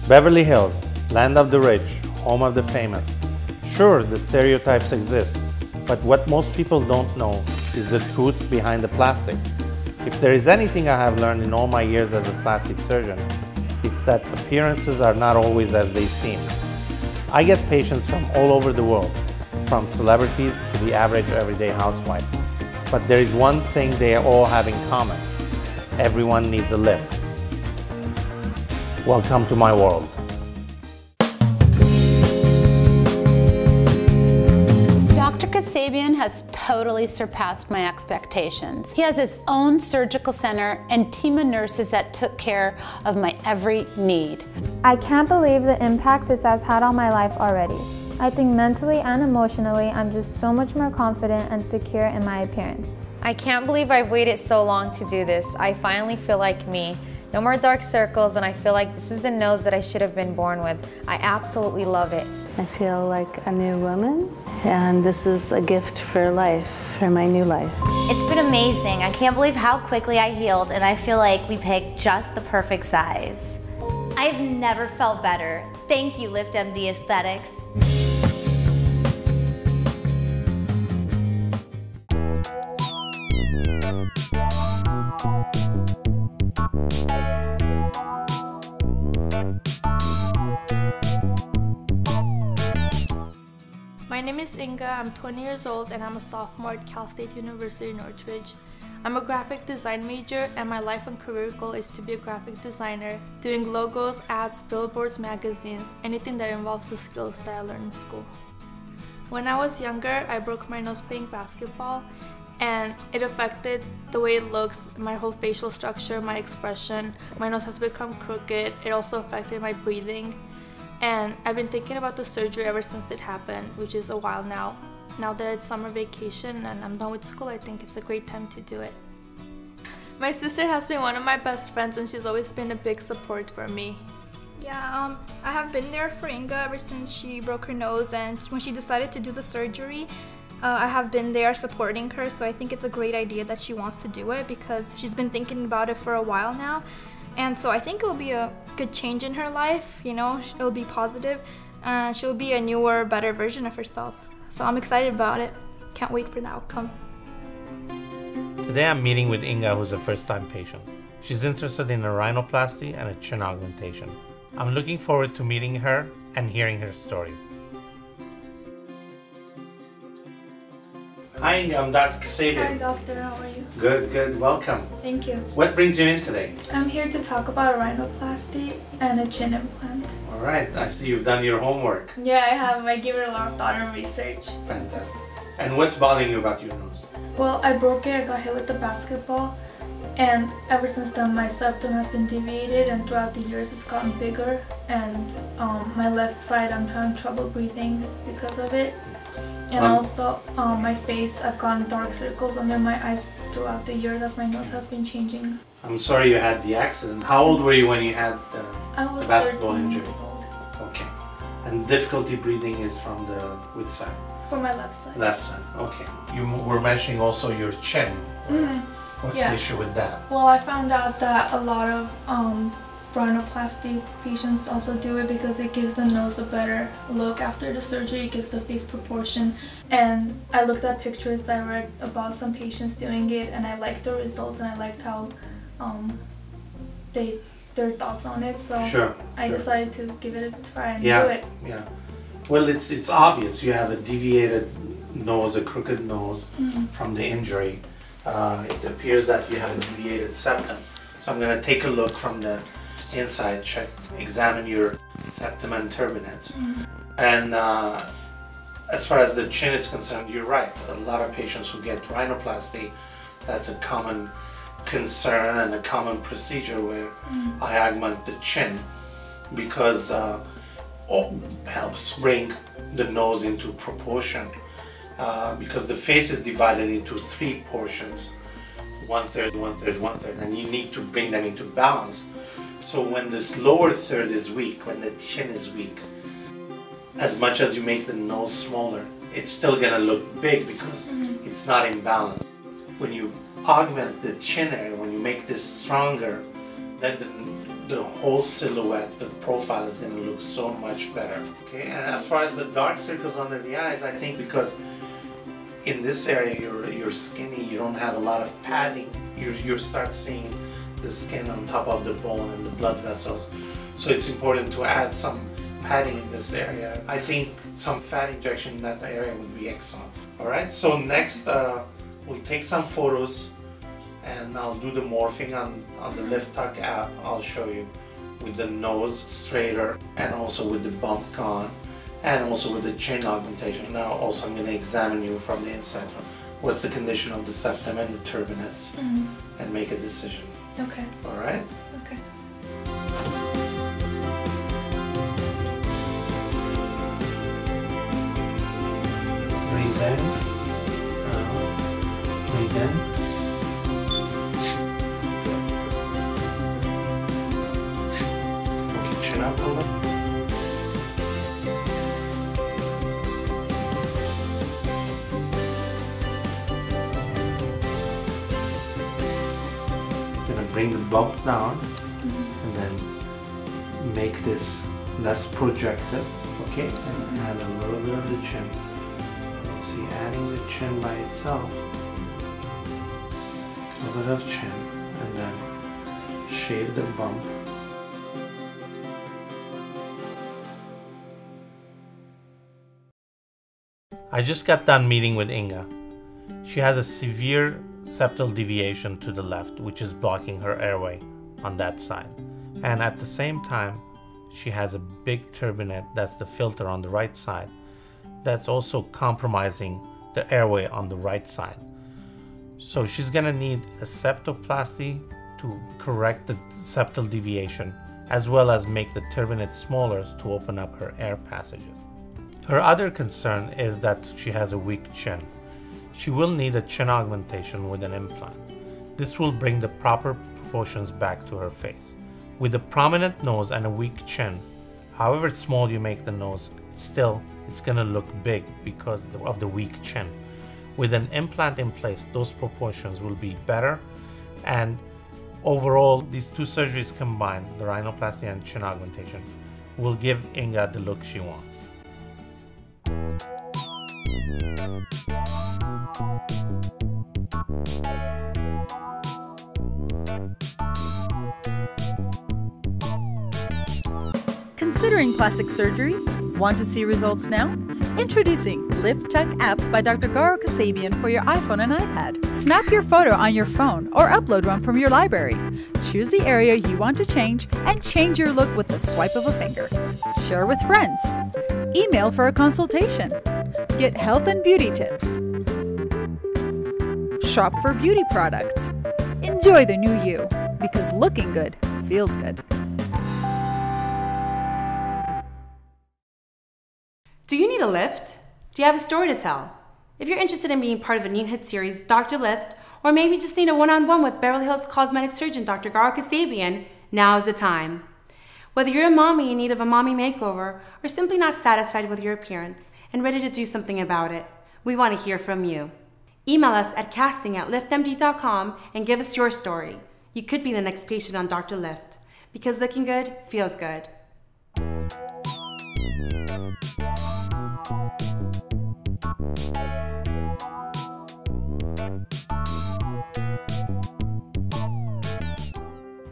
Beverly Hills, land of the rich, home of the famous. Sure, the stereotypes exist, but what most people don't know is the truth behind the plastic. If there is anything I have learned in all my years as a plastic surgeon, it's that appearances are not always as they seem. I get patients from all over the world, from celebrities to the average everyday housewife. But there is one thing they all have in common. Everyone needs a lift. Welcome to my world. Dr. Kassabian has totally surpassed my expectations. He has his own surgical center and team of nurses that took care of my every need. I can't believe the impact this has had on my life already. I think mentally and emotionally, I'm just so much more confident and secure in my appearance. I can't believe I've waited so long to do this. I finally feel like me. No more dark circles, and I feel like this is the nose that I should have been born with. I absolutely love it. I feel like a new woman, and this is a gift for life, for my new life. It's been amazing. I can't believe how quickly I healed, and I feel like we picked just the perfect size. I've never felt better. Thank you, LiftMD Aesthetics. My name is Inga, I'm 20 years old and I'm a sophomore at Cal State University, Northridge. I'm a graphic design major and my life and career goal is to be a graphic designer, doing logos, ads, billboards, magazines, anything that involves the skills that I learned in school. When I was younger, I broke my nose playing basketball and it affected the way it looks, my whole facial structure, my expression. My nose has become crooked. It also affected my breathing. And I've been thinking about the surgery ever since it happened, which is a while now. Now that it's summer vacation and I'm done with school, I think it's a great time to do it. My sister has been one of my best friends and she's always been a big support for me. Yeah, I have been there for Inga ever since she broke her nose, and when she decided to do the surgery, I have been there supporting her, so I think it's a great idea that she wants to do it because she's been thinking about it for a while now. And so I think it will be a good change in her life, you know, it'll be positive, and she'll be a newer, better version of herself. So I'm excited about it. Can't wait for the outcome. Today I'm meeting with Inga, who's a first-time patient. She's interested in a rhinoplasty and a chin augmentation. I'm looking forward to meeting her and hearing her story. Hi Inga, I'm Dr. Kassabian. Hi doctor, how are you? Good, good. Welcome. Thank you. What brings you in today? I'm here to talk about a rhinoplasty and a chin implant. All right, I see you've done your homework. Yeah, I have. I give it a lot of thought and research. Fantastic. And what's bothering you about your nose? Well, I broke it. I got hit with the basketball. And ever since then, my septum has been deviated, and throughout the years it's gotten bigger. And my left side, I'm having trouble breathing because of it. And also, my face, I've gotten dark circles under my eyes throughout the years as my nose has been changing. I'm sorry you had the accident. How old were you when you had the basketball 13 injury? years old. Okay. And difficulty breathing is from the which side? For my left side. Left side. Okay. You were mentioning also your chin. What's the issue with that? Well, I found out that a lot of rhinoplasty patients also do it because it gives the nose a better look after the surgery. It gives the face proportion. And I looked at pictures, I read about some patients doing it, and I liked the results and I liked how their thoughts on it. So I decided to give it a try and do it. Yeah. Well, it's obvious. You have a deviated nose, a crooked nose from the injury. It appears that you have a deviated septum. So I'm going to take a look from the inside, examine your septum and turbinates. And as far as the chin is concerned, you're right. A lot of patients who get rhinoplasty, that's a common concern and a common procedure where I augment the chin because it helps bring the nose into proportion because the face is divided into three portions, 1/3, 1/3, 1/3, and you need to bring them into balance. So when this lower third is weak, when the chin is weak, as much as you make the nose smaller, it's still gonna look big because it's not in balance. When you augment the chin area, when you make this stronger, then the whole silhouette, the profile is going to look so much better. Okay, and as far as the dark circles under the eyes, I think because in this area you're skinny, you don't have a lot of padding, you start seeing the skin on top of the bone and the blood vessels. So it's important to add some padding in this area. I think some fat injection in that area would be excellent. Alright, so next we'll take some photos and I'll do the morphing on the lift tuck app. I'll show you with the nose straighter and also with the bump gone and also with the chin augmentation. Now also I'm going to examine you from the inside. What's the condition of the septum and the turbinates and make a decision. Okay. Alright? Okay. Breathe in. Breathe in. Okay, chin up a little. Gonna bring the bump down and then make this less projected. Okay, and add a little bit of the chin. See, adding the chin by itself, a little bit of chin, and then shave the bump. I just got done meeting with Inga. She has a severe septal deviation to the left, which is blocking her airway on that side. And at the same time, she has a big turbinate, that's the filter on the right side, that's also compromising the airway on the right side. So she's gonna need a septoplasty to correct the septal deviation, as well as make the turbinate smaller to open up her air passages. Her other concern is that she has a weak chin. She will need a chin augmentation with an implant. This will bring the proper proportions back to her face. With a prominent nose and a weak chin, however small you make the nose, still it's gonna look big because of the weak chin. With an implant in place, those proportions will be better, and overall, these two surgeries combined, the rhinoplasty and chin augmentation, will give Inga the look she wants. Considering plastic surgery? Want to see results now? Introducing Lift Tuck app by Dr. Garo Kassabian for your iPhone and iPad. Snap your photo on your phone or upload one from your library. Choose the area you want to change and change your look with the swipe of a finger. Share with friends. Email for a consultation. Get health and beauty tips. Shop for beauty products. Enjoy the new you, because looking good feels good. Do you need a lift? Do you have a story to tell? If you're interested in being part of a new hit series, Dr. Lift, or maybe just need a one-on-one with Beverly Hills cosmetic surgeon Dr. Garo Kassabian, now's the time. Whether you're a mommy in need of a mommy makeover or simply not satisfied with your appearance and ready to do something about it, we want to hear from you. Email us at casting@liftmd.com and give us your story. You could be the next patient on Dr. Lift, because looking good feels good.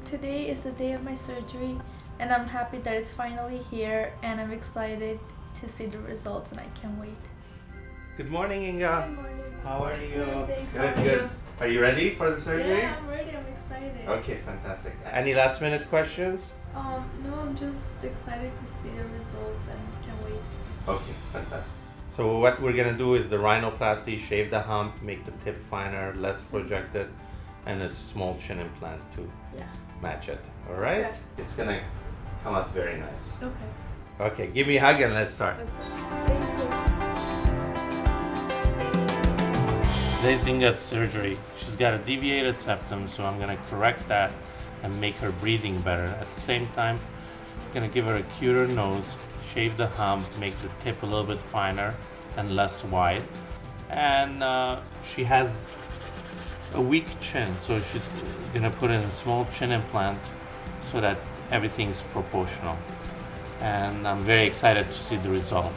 Today is the day of my surgery, and I'm happy that it's finally here, and I'm excited to see the results, and I can't wait. Good morning, Inga. Good morning. How are you? Thanks. Good, How are good. you? Are you ready for the surgery? Yeah, I'm ready. I'm excited. Okay, fantastic. Any last minute questions? No, I'm just excited to see the results and can't wait. Okay, fantastic. So what we're gonna do is the rhinoplasty, shave the hump, make the tip finer, less projected, and a small chin implant to match it. All right? Okay. It's gonna come out very nice. Okay. Okay, give me a hug and let's start. Thank you. Today's Inga's surgery. She's got a deviated septum, so I'm gonna correct that and make her breathing better. At the same time, I'm gonna give her a cuter nose, shave the hump, make the tip a little bit finer and less wide. And she has a weak chin, so she's gonna put in a small chin implant so that everything's proportional. And I'm very excited to see the result.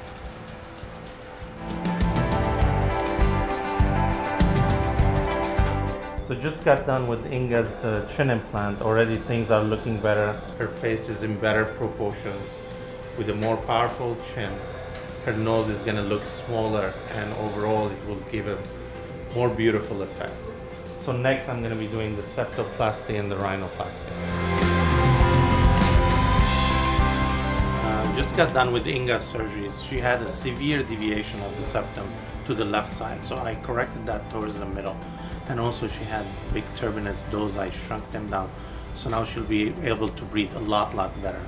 So just got done with Inga's chin implant. Already things are looking better. Her face is in better proportions with a more powerful chin. Her nose is gonna look smaller, and overall it will give a more beautiful effect. So next I'm gonna be doing the septoplasty and the rhinoplasty. Just got done with Inga's surgeries. She had a severe deviation of the septum to the left side, so I corrected that towards the middle. And also she had big turbinates, those I shrunk them down. So now she'll be able to breathe a lot better.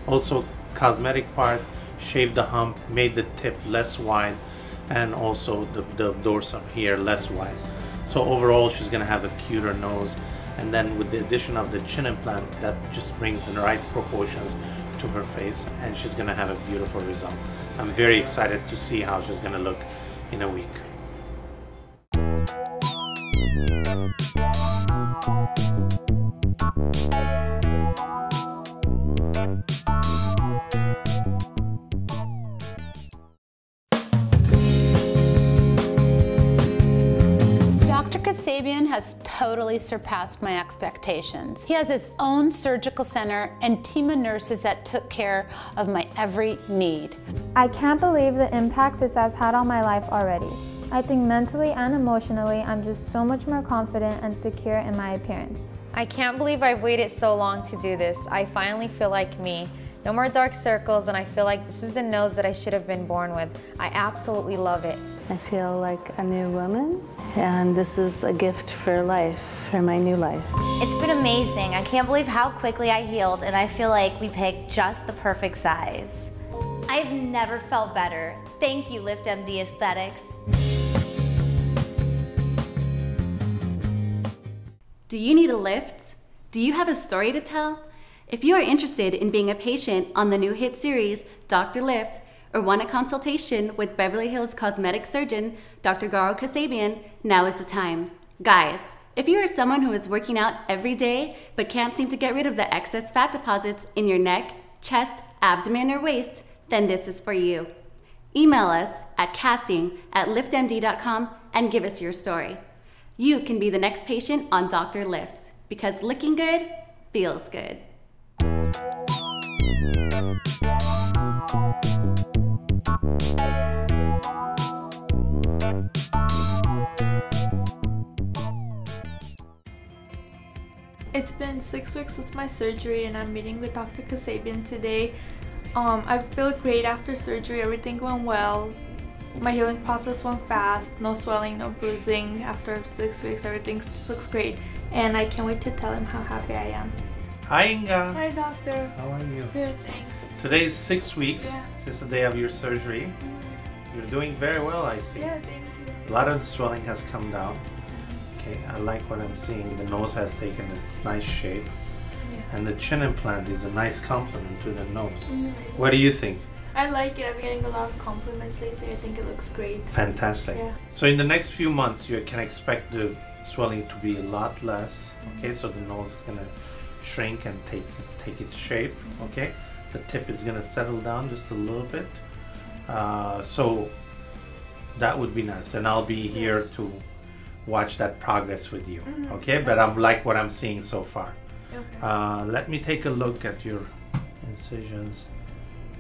Also, cosmetic part, shaved the hump, made the tip less wide, and also the dorsum here less wide. So overall, she's gonna have a cuter nose. And then with the addition of the chin implant, that just brings the right proportions to her face, and she's gonna have a beautiful result. I'm very excited to see how she's gonna look in a week. Dr. Kassabian has totally surpassed my expectations. He has his own surgical center and team of nurses that took care of my every need. I can't believe the impact this has had on my life already. I think mentally and emotionally, I'm just so much more confident and secure in my appearance. I can't believe I've waited so long to do this. I finally feel like me. No more dark circles, and I feel like this is the nose that I should have been born with. I absolutely love it. I feel like a new woman, and this is a gift for life, for my new life. It's been amazing. I can't believe how quickly I healed, and I feel like we picked just the perfect size. I've never felt better. Thank you, LiftMD Aesthetics. Do you need a lift? Do you have a story to tell? If you are interested in being a patient on the new hit series, Dr. Lift, or want a consultation with Beverly Hills cosmetic surgeon, Dr. Garo Kassabian, now is the time. Guys, if you are someone who is working out every day but can't seem to get rid of the excess fat deposits in your neck, chest, abdomen, or waist, then this is for you. Email us at casting@liftmd.com and give us your story. You can be the next patient on Dr. Lift, because looking good feels good. It's been 6 weeks since my surgery, and I'm meeting with Dr. Kassabian today. I feel great after surgery. Everything went well. My healing process went fast. No swelling, no bruising. After 6 weeks, everything just looks great, and I can't wait to tell him how happy I am. Hi Inga. Hi doctor. How are you? Good, thanks. Today is 6 weeks since the day of your surgery. You're doing very well, I see. Yeah, thank you. A lot of the swelling has come down. Okay, I like what I'm seeing. The nose has taken its nice shape. Yeah. And the chin implant is a nice complement to the nose. What do you think? I like it. I've been getting a lot of compliments lately. I think it looks great. Fantastic. Yeah. So in the next few months, you can expect the swelling to be a lot less. Okay, so the nose is gonna shrink and take its shape. Okay, the tip is gonna settle down just a little bit. So that would be nice, and I'll be here to watch that progress with you. Okay, but I'm like what I'm seeing so far. Okay. Let me take a look at your incisions.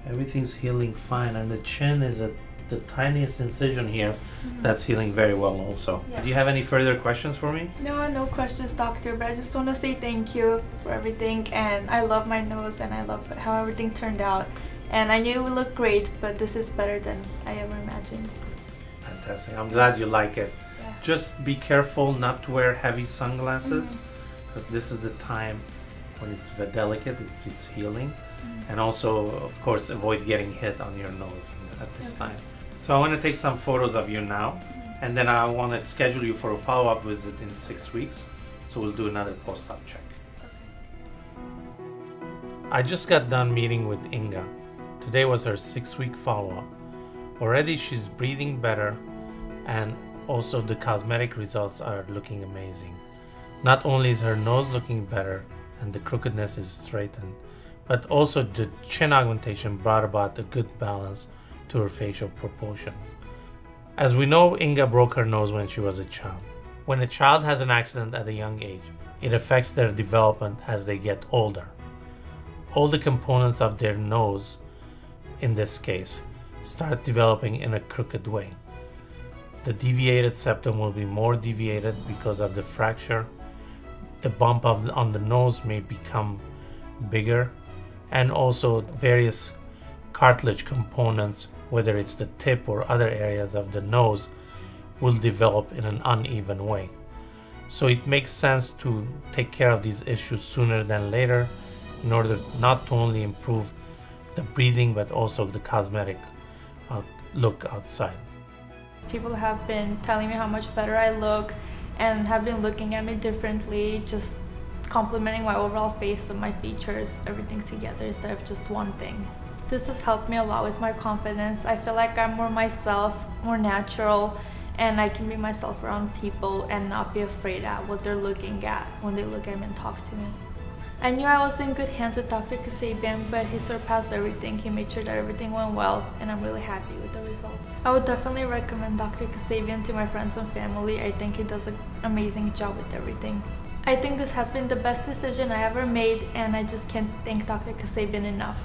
Everything's healing fine, and the chin is the tiniest incision here that's healing very well also. Do you have any further questions for me? No questions, doctor, but I just want to say thank you for everything, and I love my nose, and I love how everything turned out. And I knew it would look great, but this is better than I ever imagined. Fantastic. I'm glad you like it. Yeah. Just be careful not to wear heavy sunglasses, because this is the time when it's very delicate, it's healing. And also, of course, avoid getting hit on your nose at this time. So I want to take some photos of you now, and then I want to schedule you for a follow-up visit in 6 weeks. So we'll do another post-op check. I just got done meeting with Inga. Today was her 6-week follow-up. Already she's breathing better, and also the cosmetic results are looking amazing. Not only is her nose looking better and the crookedness is straightened, but also the chin augmentation brought about a good balance to her facial proportions. As we know, Inga broke her nose when she was a child. When a child has an accident at a young age, it affects their development as they get older. All the components of their nose, in this case, start developing in a crooked way. The deviated septum will be more deviated because of the fracture. The bump on the nose may become bigger, and also various cartilage components, whether it's the tip or other areas of the nose, will develop in an uneven way. So it makes sense to take care of these issues sooner than later in order not to only improve the breathing but also the cosmetic look outside. People have been telling me how much better I look and have been looking at me differently, just complimenting my overall face and my features, everything together instead of just one thing. This has helped me a lot with my confidence. I feel like I'm more myself, more natural, and I can be myself around people and not be afraid at what they're looking at when they look at me and talk to me. I knew I was in good hands with Dr. Kassabian, but he surpassed everything. He made sure that everything went well, and I'm really happy with the results. I would definitely recommend Dr. Kassabian to my friends and family. I think he does an amazing job with everything. I think this has been the best decision I ever made, and I just can't thank Dr. Kassabian enough.